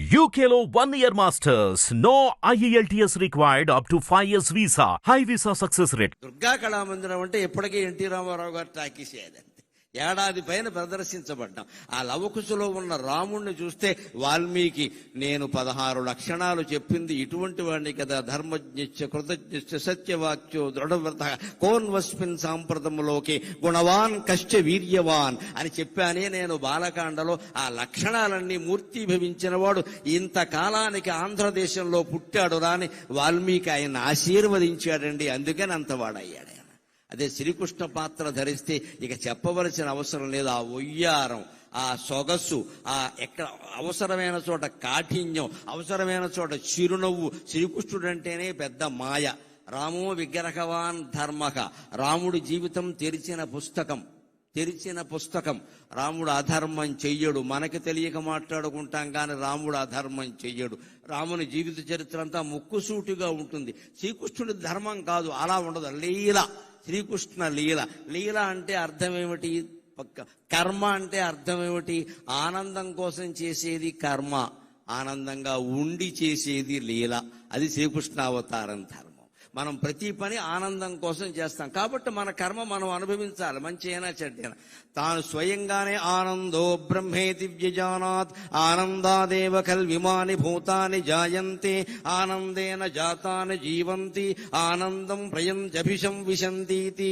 UKLO 1 year masters. No IELTS required up to 5 years visa. High visa success rate. Durga Kalamandiram అంటే ఎప్పటికీ NT Ramarao గారు talkies చేయదంతే. ఏడాది పైన ప్రదర్శించబడ్డాం. ఆ లవకుశలో ఉన్న రాముణ్ణి చూస్తే వాల్మీకి నేను 16 లక్షణాలు చెప్పింది ఇటువంటి వాడిని కదా, ధర్మజ్ఞ కృతజ్ఞ సత్యవాక్యో దృఢవ్రత కోన్వస్మిన్ సాంప్రదములోకి గుణవాన్ కశ్చ వీర్యవాన్ అని చెప్పానే నేను బాలకాండలో. ఆ లక్షణాలన్నీ మూర్తిభవించిన వాడు ఇంతకాలానికి ఆంధ్రదేశంలో పుట్టాడు రాని వాల్మీకి ఆయన ఆశీర్వదించాడండి. అందుకని అంతవాడయ్యాడు. అదే శ్రీకృష్ణ పాత్ర ధరిస్తే ఇక చెప్పవలసిన అవసరం లేదు. ఆ ఒయ్యారం, ఆ సొగసు, ఆ ఎక్కడ అవసరమైన చోట కాఠిన్యం, అవసరమైన చోట చిరునవ్వు. శ్రీకృష్ణుడు అంటేనే పెద్ద మాయ. రామో విగ్రహవాన్ ధర్మక. రాముడి జీవితం తెరిచిన పుస్తకం. రాముడు అధర్మం చెయ్యడు. మనకి తెలియక మాట్లాడుకుంటాం కానీ రాముడు అధర్మం చెయ్యడు. రాముని జీవిత చరిత్ర అంతా ముక్కుసూటిగా ఉంటుంది. శ్రీకృష్ణుడి ధర్మం కాదు, అలా ఉండదు. లీల, శ్రీకృష్ణ లీల. లీల అంటే అర్థం ఏమిటి? కర్మ అంటే అర్థం ఏమిటి? ఆనందం కోసం చేసేది కర్మ, ఆనందంగా ఉండి చేసేది లీల. అది శ్రీకృష్ణ అవతారం ధర్మం. మనం ప్రతి పని ఆనందం కోసం చేస్తాం కాబట్టి మన కర్మ మనం అనుభవించాలి, మంచి అయినా చెడ్డైనా. తాను స్వయంగానే ఆనందో బ్రహ్మేతి వ్యజానాత్ ఆనందాదేవ కల్విమాని భూతాని జాయంతే ఆనందేన జాతాని జీవంతి ఆనందం ప్రయంజభిషం విశంతీతి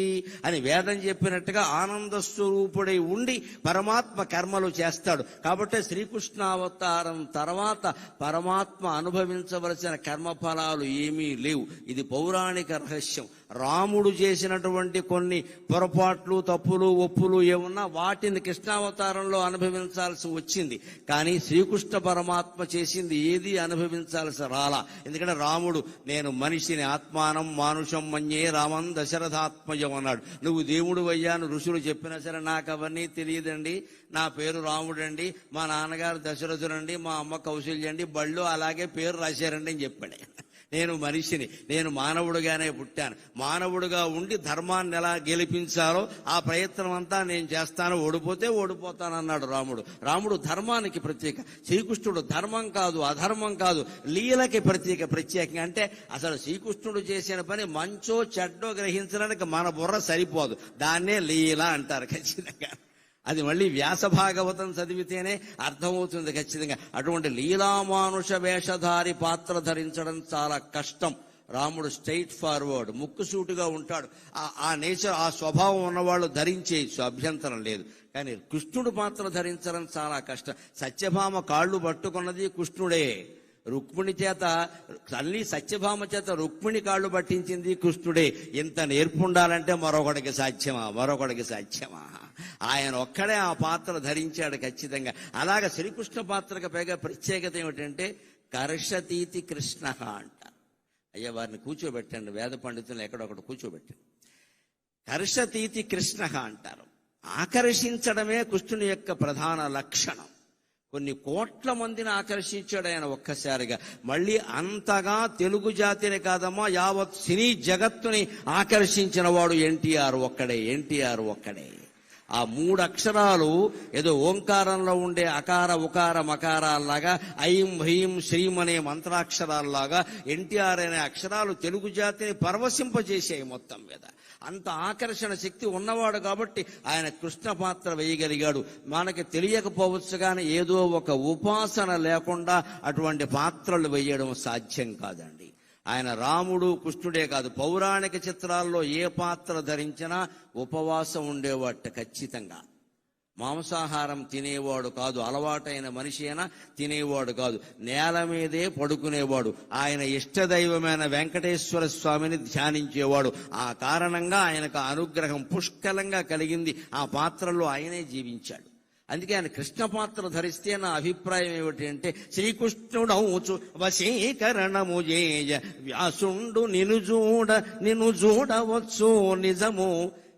అని వేదం చెప్పినట్టుగా ఆనంద స్వరూపుడై ఉండి పరమాత్మ కర్మలు చేస్తాడు. కాబట్టి శ్రీకృష్ణావతారం తర్వాత పరమాత్మ అనుభవించవలసిన కర్మఫలాలు ఏమీ లేవు. ఇది పౌరాణిక రహస్యం. రాముడు చేసినటువంటి కొన్ని పొరపాట్లు, తప్పులు, ఒప్పులు ఏమున్నా వాటిని కృష్ణావతారంలో అనుభవించాల్సి వచ్చింది. కానీ శ్రీకృష్ణ పరమాత్మ చేసింది ఏది అనుభవించాల్సి రాలా. ఎందుకంటే రాముడు నేను మనిషిని ఆత్మానం మానుషం మన్యే రామం దశరథాత్మజం అన్నాడు. నువ్వు దేవుడు అయ్యాను ఋషులు చెప్పినా సరే నాకు అవన్నీ తెలియదండి. నా పేరు రాముడండి, మా నాన్నగారు దశరథుడండి, మా అమ్మ కౌశల్యండి, బళ్ళు అలాగే పేరు రాశారండి అని చెప్పాడు. నేను మనిషిని, నేను మానవుడిగానే పుట్టాను. మానవుడిగా ఉండి ధర్మాన్ని ఎలా గెలిపించాలో ఆ ప్రయత్నం అంతా నేను చేస్తాను. ఓడిపోతే ఓడిపోతానన్నాడు రాముడు. రాముడు ధర్మానికి ప్రత్యేక. శ్రీకృష్ణుడు ధర్మం కాదు, అధర్మం కాదు, లీలకి ప్రత్యేకంగా. అంటే అసలు శ్రీకృష్ణుడు చేసిన పని మంచో చెడ్డో గ్రహించడానికి మన బుర్ర సరిపోదు. దాన్నే లీల అంటారు ఖచ్చితంగా. అది మళ్ళీ వ్యాస భాగవతం చదివితేనే అర్థమవుతుంది ఖచ్చితంగా. అటువంటి లీలామానుష వేషధారి పాత్ర ధరించడం చాలా కష్టం. రాముడు స్ట్రైట్ ఫార్వర్డ్, ముక్కుసూటిగా ఉంటాడు. ఆ నేచర్, ఆ స్వభావం ఉన్నవాళ్ళు ధరించేయచ్చు, అభ్యంతరం లేదు. కానీ కృష్ణుడు పాత్ర ధరించడం చాలా కష్టం. సత్యభామ కాళ్ళు పట్టుకున్నది కృష్ణుడే. రుక్మిణి చేత, తల్లి సత్యభామ చేత రుక్మిణి కాళ్ళు పట్టించింది కృష్ణుడే. ఇంత నేర్పుండాలంటే మరొకడికి సాధ్యమా? ఆయన ఒక్కడే ఆ పాత్ర ధరించాడు ఖచ్చితంగా. అలాగే శ్రీకృష్ణ పాత్రకు పైగా ప్రత్యేకత ఏమిటంటే కర్షతీతి కృష్ణ అంటారు. అయ్యా వారిని కూర్చోబెట్టండి, వేద పండితులు ఎక్కడొకటి కూర్చోబెట్టండి. కర్షతీతి కృష్ణ అంటారు. ఆకర్షించడమే కృష్ణుని యొక్క ప్రధాన లక్షణం. కొన్ని కోట్ల మందిని ఆకర్షించాడు ఆయన ఒక్కసారిగా. మళ్ళీ అంతగా తెలుగు జాతిని కాదమ్మా, యావత్ సినీ జగత్తుని ఆకర్షించిన వాడు ఎన్టీఆర్ ఒక్కడే. ఆ 3 అక్షరాలు ఏదో ఓంకారంలో ఉండే అకార ఉకార మకారాల్లాగా, ఐం హ్రీం శ్రీం అనే మంత్రాక్షరాల్లాగా ఎన్టీఆర్ అనే అక్షరాలు తెలుగు జాతిని పరవశింపజేసాయి మొత్తం మీద. అంత ఆకర్షణ శక్తి ఉన్నవాడు కాబట్టి ఆయన కృష్ణ పాత్ర వేయగలిగాడు. మనకి తెలియకపోవచ్చు కానీ ఏదో ఒక ఉపాసన లేకుండా అటువంటి పాత్రలు వేయడం సాధ్యం కాదండి. ఆయన రాముడు కృష్ణుడే కాదు, పౌరాణిక చిత్రాల్లో ఏ పాత్ర ధరించినా ఉపవాసం ఉండేవాట ఖచ్చితంగా. మాంసాహారం తినేవాడు కాదు, అలవాటైన మనిషి అయినా తినేవాడు కాదు, నేల మీదే పడుకునేవాడు. ఆయన ఇష్టదైవమైన వెంకటేశ్వర స్వామిని ధ్యానించేవాడు. ఆ కారణంగా ఆయనకు అనుగ్రహం పుష్కలంగా కలిగింది. ఆ పాత్రలో ఆయనే జీవించాడు. అందుకే ఆయన కృష్ణ పాత్ర ధరిస్తే నా అభిప్రాయం ఏమిటి అంటే, శ్రీకృష్ణుడౌచు వశీకరణము చేయ వ్యాసుండు నిన్ను చూడవచ్చు నిజము.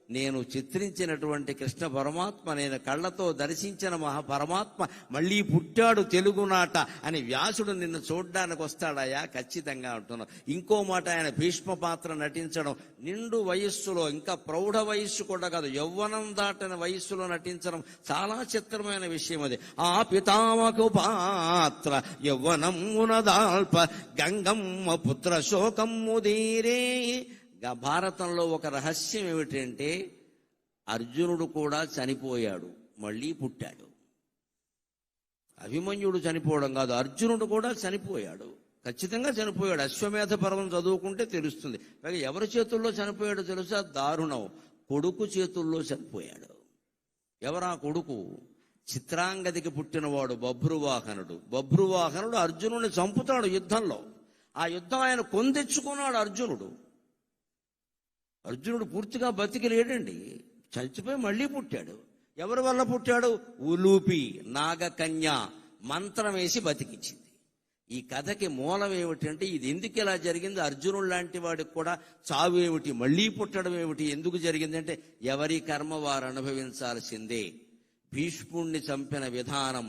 నేను చిత్రించినటువంటి కృష్ణ పరమాత్మ, నేను కళ్ళతో దర్శించిన పరమాత్మ మళ్ళీ పుట్టాడు తెలుగునాట అని వ్యాసుడు నిన్ను చూడ్డానికి వస్తాడయా? ఖచ్చితంగా అంటున్నాను. ఇంకో మాట, ఆయన భీష్మ పాత్ర నటించడం నిండు వయస్సులో, ఇంకా ప్రౌఢ వయస్సు కూడా కాదు, యవ్వనం దాటిన వయస్సులో నటించడం చాలా చిత్రమైన విషయం. అది ఆ పితామకు పాత్ర యవ్వనమునదాల్ప గంగమ్మ పుత్ర శోకమ్ముదీరే. భారతంలో ఒక రహస్యం ఏమిటంటే, అర్జునుడు కూడా చనిపోయాడు, మళ్ళీ పుట్టాడు. అభిమన్యుడు చనిపోవడం కాదు, అర్జునుడు కూడా చనిపోయాడు, ఖచ్చితంగా చనిపోయాడు. అశ్వమేధ పర్వం చదువుకుంటే తెలుస్తుంది. పైగా ఎవరి చేతుల్లో చనిపోయాడో తెలుసా? దారుణం, కొడుకు చేతుల్లో చనిపోయాడు. ఎవరా కొడుకు? చిత్రాంగదికి పుట్టినవాడు బభ్రువాహనుడు. బభ్రువాహనుడు అర్జునుడిని చంపుతాడు యుద్ధంలో. ఆ యుద్ధం ఆయన కొందెచ్చుకున్నాడు అర్జునుడు. అర్జునుడు పూర్తిగా బతికి లేడండి, చచ్చిపోయి మళ్ళీ పుట్టాడు. ఎవరి వల్ల పుట్టాడు? ఉలూపి నాగకన్య మంత్రం వేసి బతికించింది. ఈ కథకి మూలం ఏమిటంటే, ఇది ఎందుకు ఇలా జరిగింది, అర్జునుడు లాంటి వాడికి కూడా చావు ఏమిటి, మళ్ళీ పుట్టడం ఏమిటి, ఎందుకు జరిగిందంటే ఎవరి కర్మ వారు అనుభవించాల్సిందే. భీష్ముడిని చంపిన విధానం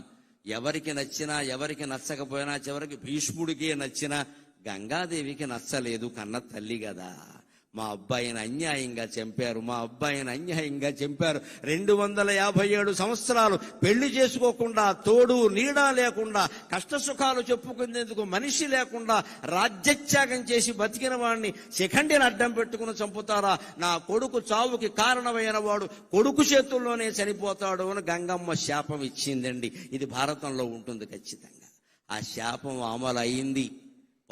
ఎవరికి నచ్చినా ఎవరికి నచ్చకపోయినా, చివరికి భీష్ముడికే నచ్చినా గంగాదేవికి నచ్చలేదు, కన్న తల్లి కదా. మా అబ్బాయిని అన్యాయంగా చంపారు, మా అబ్బాయిని అన్యాయంగా చంపారు. 257 సంవత్సరాలు పెళ్లి చేసుకోకుండా, తోడు నీడా లేకుండా, కష్టసుఖాలు చెప్పుకునేందుకు మనిషి లేకుండా రాజ్యత్యాగం చేసి బతికిన వాడిని శిఖండిని అడ్డం పెట్టుకుని చంపుతారా? నా కొడుకు చావుకి కారణమైన వాడు కొడుకు చేతుల్లోనే చనిపోతాడు అని గంగమ్మ శాపం ఇచ్చిందండి. ఇది భారతంలో ఉంటుంది ఖచ్చితంగా. ఆ శాపం అమలు అయింది.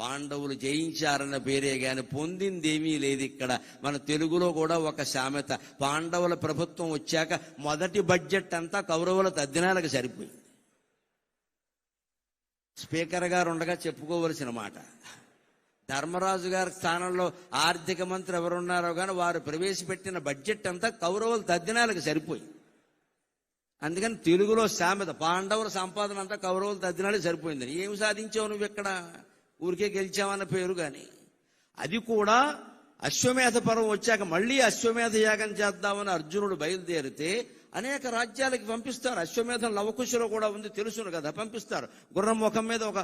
పాండవులు జయించారన్న పేరే గాని పొందిందేమీ లేదు. ఇక్కడ మన తెలుగులో కూడా ఒక సామెత, పాండవుల ప్రభుత్వం వచ్చాక మొదటి బడ్జెట్ అంతా కౌరవుల తద్దినాలకు సరిపోయింది. స్పీకర్ గారు ఉండగా చెప్పుకోవలసిన మాట. ధర్మరాజు గారి స్థానంలో ఆర్థిక మంత్రి ఎవరున్నారో కానీ వారు ప్రవేశపెట్టిన బడ్జెట్ అంతా కౌరవుల తద్దినాలకు సరిపోయింది. అందుకని తెలుగులో సామెత, పాండవుల సంపాదన అంతా కౌరవుల తద్దినాలకు సరిపోయిందని. ఏమి సాధించావు నువ్వు ఇక్కడ? ఊరికే గెలిచామన్న పేరు. కానీ అది కూడా అశ్వమేధ పర్వం వచ్చాక మళ్ళీ అశ్వమేధ యాగం చేద్దామని అర్జునుడు బయలుదేరితే అనేక రాజ్యాలకి పంపిస్తారు. అశ్వమేధం లవకుశలో కూడా ఉంది, తెలుసును కదా, పంపిస్తారు. గుర్రం ముఖం మీద ఒక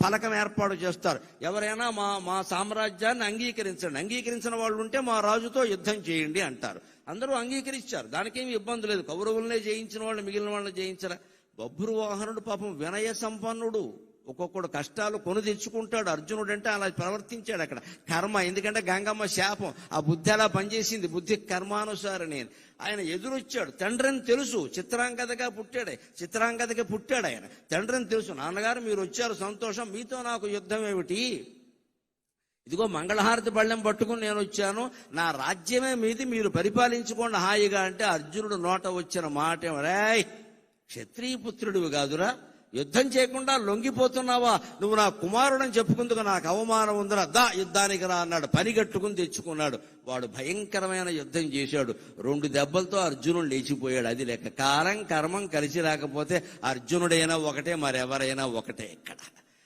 పలకం ఏర్పాటు చేస్తారు. ఎవరైనా మా సామ్రాజ్యాన్ని అంగీకరించిన వాళ్ళు ఉంటే మా రాజుతో యుద్ధం చేయండి అంటారు. అందరూ అంగీకరించారు, దానికేమి ఇబ్బంది లేదు. కౌరవులనే జయించిన వాళ్ళు మిగిలిన వాళ్ళని జయించరా? బభ్రువాహనుడు పాపం వినయ సంపన్నుడు, ఒక్కొక్కడు కష్టాలు కొని తెచ్చుకుంటాడు. అర్జునుడు అంటే అలా ప్రవర్తించాడు. అక్కడ కర్మ, ఎందుకంటే గంగమ్మ శాపం ఆ బుద్ధి అలా పనిచేసింది, బుద్ధి కర్మానుసారని. ఆయన ఎదురొచ్చాడు, తండ్రిని తెలుసు, చిత్రాంగదగా పుట్టాడు ఆయన. తండ్రిని తెలుసు, నాన్నగారు మీరు వచ్చారు సంతోషం, మీతో నాకు యుద్ధం ఏమిటి, ఇదిగో మంగళహారతి బళ్ళెం పట్టుకుని నేను వచ్చాను, నా రాజ్యమే మీది, మీరు పరిపాలించుకోండి హాయిగా అంటే అర్జునుడు నోట వచ్చిన మాట ఏమరాయ్, క్షత్రియ పుత్రుడివి కాదురా, యుద్ధం చేయకుండా లొంగిపోతున్నావా, నువ్వు నా కుమారుడని చెప్పుకుందుకు నాకు అవమానం ఉందిరా, దా యుద్ధానికి రా అన్నాడు. పనిగట్టుకుని తెచ్చుకున్నాడు. వాడు భయంకరమైన యుద్ధం చేశాడు. 2 దెబ్బలతో అర్జునుడు లేచిపోయాడు. అది లెక్క. కాలం కర్మం కలిసి రాకపోతే అర్జునుడైనా ఒకటే, మరెవరైనా ఒకటే ఇక్కడ.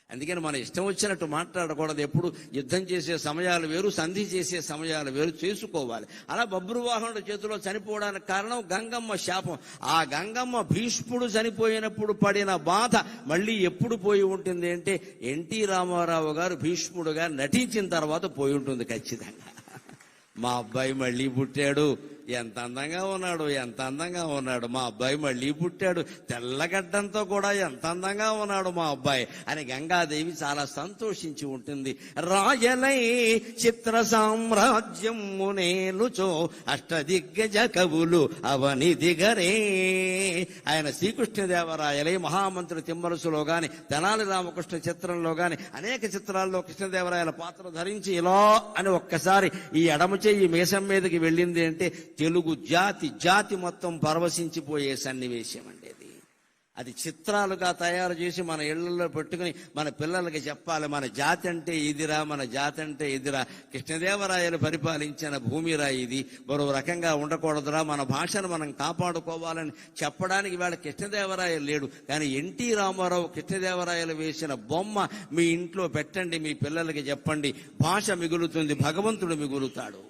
అందుకని మన ఇష్టం వచ్చినట్టు మాట్లాడకూడదు. ఎప్పుడు యుద్ధం చేసే సమయాలు వేరు, సంధి చేసే సమయాలు వేరు చేసుకోవాలి. అలా బభ్రువాహనుడి చేతిలో చనిపోవడానికి కారణం గంగమ్మ శాపం. ఆ గంగమ్మ భీష్ముడు చనిపోయినప్పుడు పడిన బాధ మళ్ళీ ఎప్పుడు పోయి ఉంటుంది అంటే, ఎన్టీ రామారావు గారు భీష్ముడుగా నటించిన తర్వాత పోయి ఉంటుంది ఖచ్చితంగా. మా అబ్బాయి మళ్ళీ పుట్టాడు, ఎంత అందంగా ఉన్నాడు మా అబ్బాయి మళ్ళీ పుట్టాడు, తెల్లగడ్డంతో కూడా ఎంత అందంగా ఉన్నాడు మా అబ్బాయి అని గంగాదేవి చాలా సంతోషించి ఉంటుంది. రాయలై చిత్ర సామ్రాజ్యము నేలుచో అష్టదిగ్గజ కవులు అవని దిగరే. ఆయన శ్రీకృష్ణదేవరాయలై మహామంత్రి తిమ్మరసులో గాని, తెనాలి రామకృష్ణ చిత్రంలో గాని అనేక చిత్రాల్లో కృష్ణదేవరాయల పాత్ర ధరించి ఇలా అని ఒక్కసారి ఈ ఎడమ చెయ్యి మీసం మీదకి వెళ్ళింది అంటే తెలుగు జాతి మొత్తం పరవశించిపోయే సన్నివేశం అండి. అది చిత్రాలుగా తయారు చేసి మన ఇళ్లలో పెట్టుకుని మన పిల్లలకి చెప్పాలి, మన జాతి అంటే ఇదిరా, కృష్ణదేవరాయలు పరిపాలించిన భూమిరా ఇది, మరో రకంగా ఉండకూడదురా, మన భాషను మనం కాపాడుకోవాలని చెప్పడానికి ఇవాళ కృష్ణదేవరాయలు లేడు. కానీ ఎన్టీ రామారావు కృష్ణదేవరాయలు వేసిన బొమ్మ మీ ఇంట్లో పెట్టండి, మీ పిల్లలకి చెప్పండి, భాష మిగులుతుంది, భగవంతుడు మిగులుతాడు.